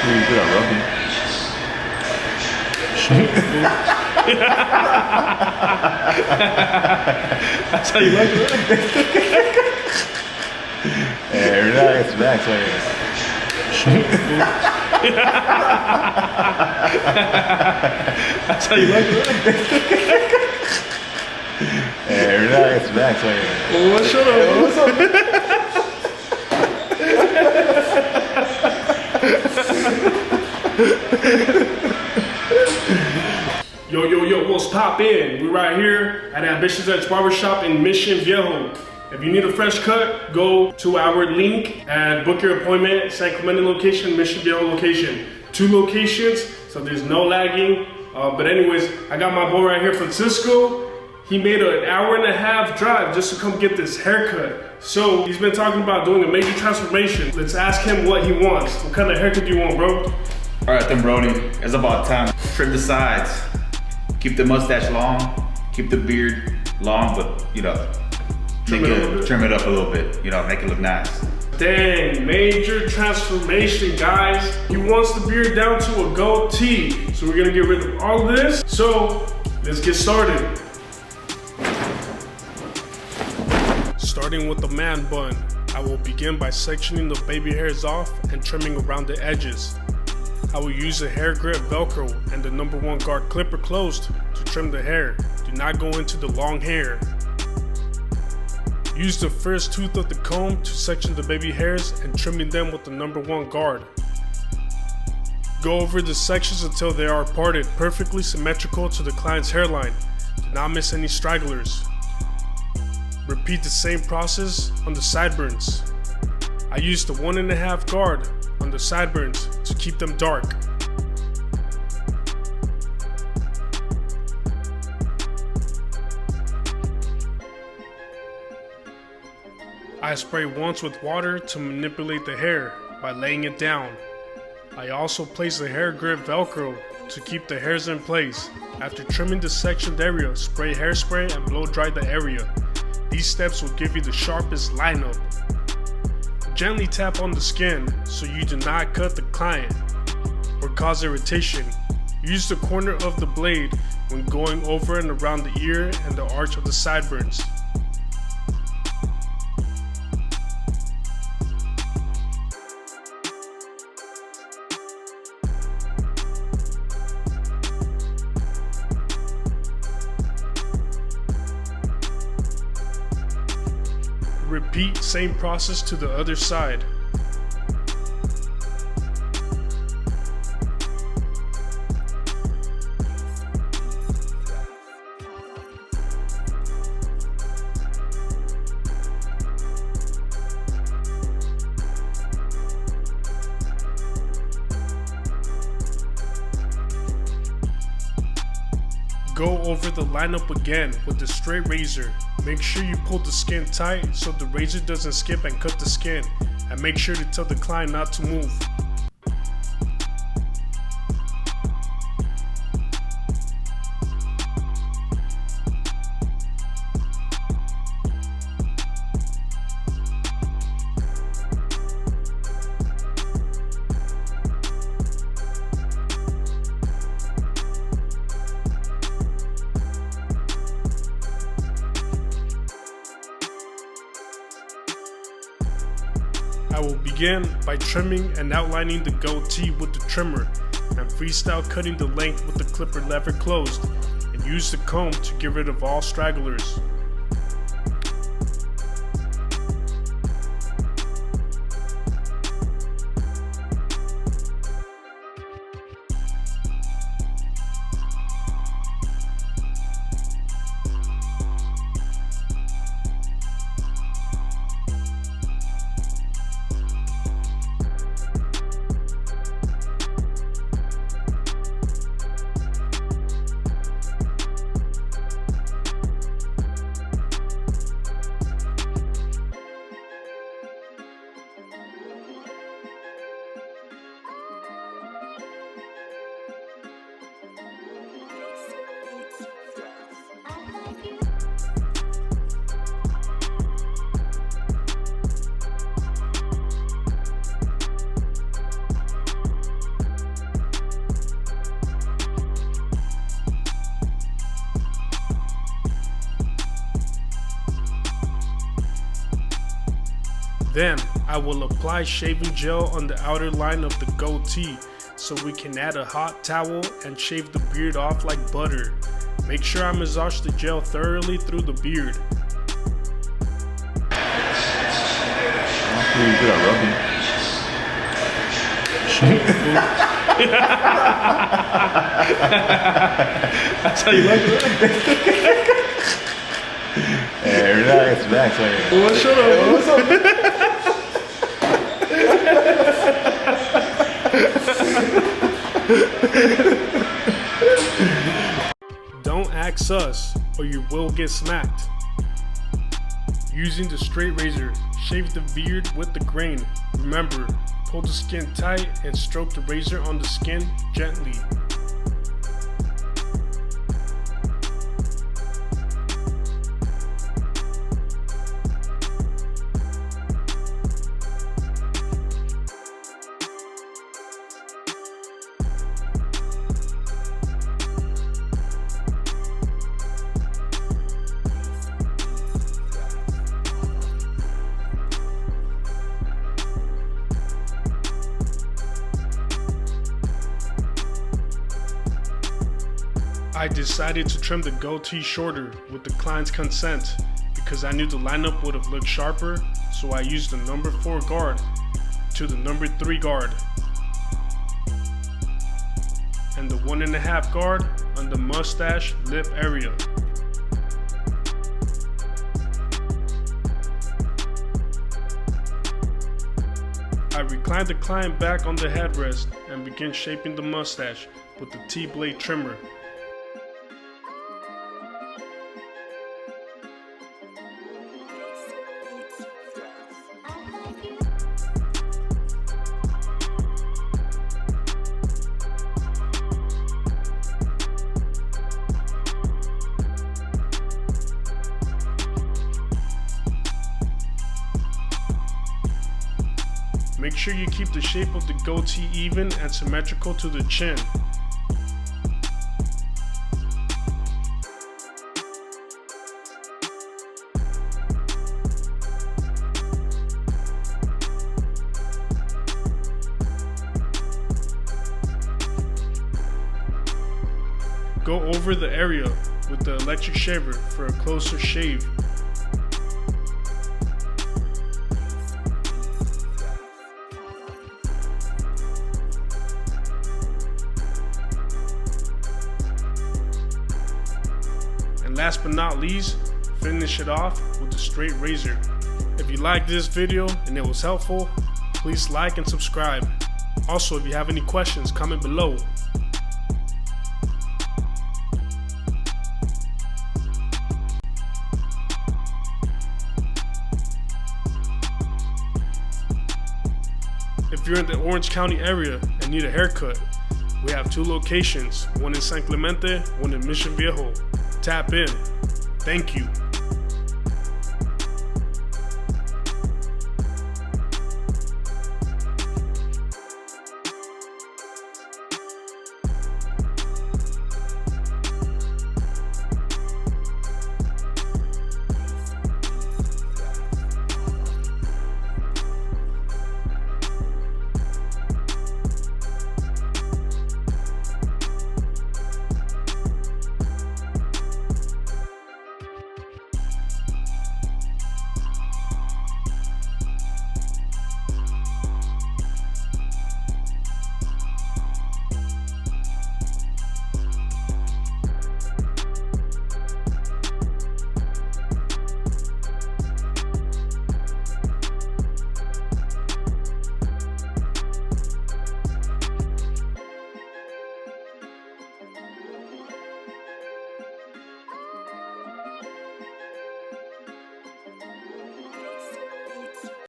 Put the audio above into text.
You put a rubbing. That's how you like it. Hey, relax, man. That's how you like it. Hey, relax, man. Oh, shut up. What's up? Yo, what's poppin'? We're right here at AmbitiousEdge Barbershop in Mission Viejo. If you need a fresh cut, go to our link and book your appointment. San Clemente location, Mission Viejo location. 2 locations, so there's no lagging. But anyways, I got my boy right here, Francisco. He made an hour-and-a-half drive just to come get this haircut. So he's been talking about doing a major transformation. Let's ask him what he wants. What kind of haircut do you want, bro? All right, then, Brody. It's about time. Trim the sides. Keep the mustache long. Keep the beard long, but trim it up a little bit. Make it look nice. Dang, major transformation, guys. He wants the beard down to a goatee. So we're gonna get rid of all of this. So let's get started. Starting with the man bun, I will begin by sectioning the baby hairs off and trimming around the edges. I will use a hair grip Velcro and the #1 guard clipper closed to trim the hair. Do not go into the long hair. Use the first tooth of the comb to section the baby hairs and trimming them with the #1 guard. Go over the sections until they are parted perfectly symmetrical to the client's hairline. Do not miss any stragglers. Repeat the same process on the sideburns. I used the 1.5 guard on the sideburns to keep them dark. I spray once with water to manipulate the hair by laying it down. I also place the hair grip Velcro to keep the hairs in place. After trimming the sectioned area, spray hairspray and blow dry the area. These steps will give you the sharpest lineup. Gently tap on the skin so you do not cut the client or cause irritation. Use the corner of the blade when going over and around the ear and the arch of the sideburns. Repeat same process to the other side. Go over the lineup again with a straight razor. Make sure you pull the skin tight so the razor doesn't skip and cut the skin, and make sure to tell the client not to move. I will begin by trimming and outlining the goatee with the trimmer and freestyle cutting the length with the clipper lever closed, and use the comb to get rid of all stragglers. Then I will apply shaving gel on the outer line of the goatee so we can add a hot towel and shave the beard off like butter. Make sure I massage the gel thoroughly through the beard. Pretty good at rubbing. That's how you like it? Hey, relax, man. Well, shut up. What's up? Don't act sus, or you will get smacked. Using the straight razor, shave the beard with the grain. Remember, pull the skin tight and stroke the razor on the skin gently. I decided to trim the goatee shorter with the client's consent because I knew the lineup would have looked sharper, so I used the number 4 guard to the number 3 guard and the 1.5 guard on the mustache lip area. I reclined the client back on the headrest and began shaping the mustache with the T-blade trimmer. Make sure you keep the shape of the goatee even and symmetrical to the chin. Go over the area with the electric shaver for a closer shave. And last but not least, finish it off with a straight razor. If you liked this video and it was helpful, please like and subscribe. Also, if you have any questions, comment below. If you're in the Orange County area and need a haircut, we have 2 locations, one in San Clemente, one in Mission Viejo. Tap in. Thank you.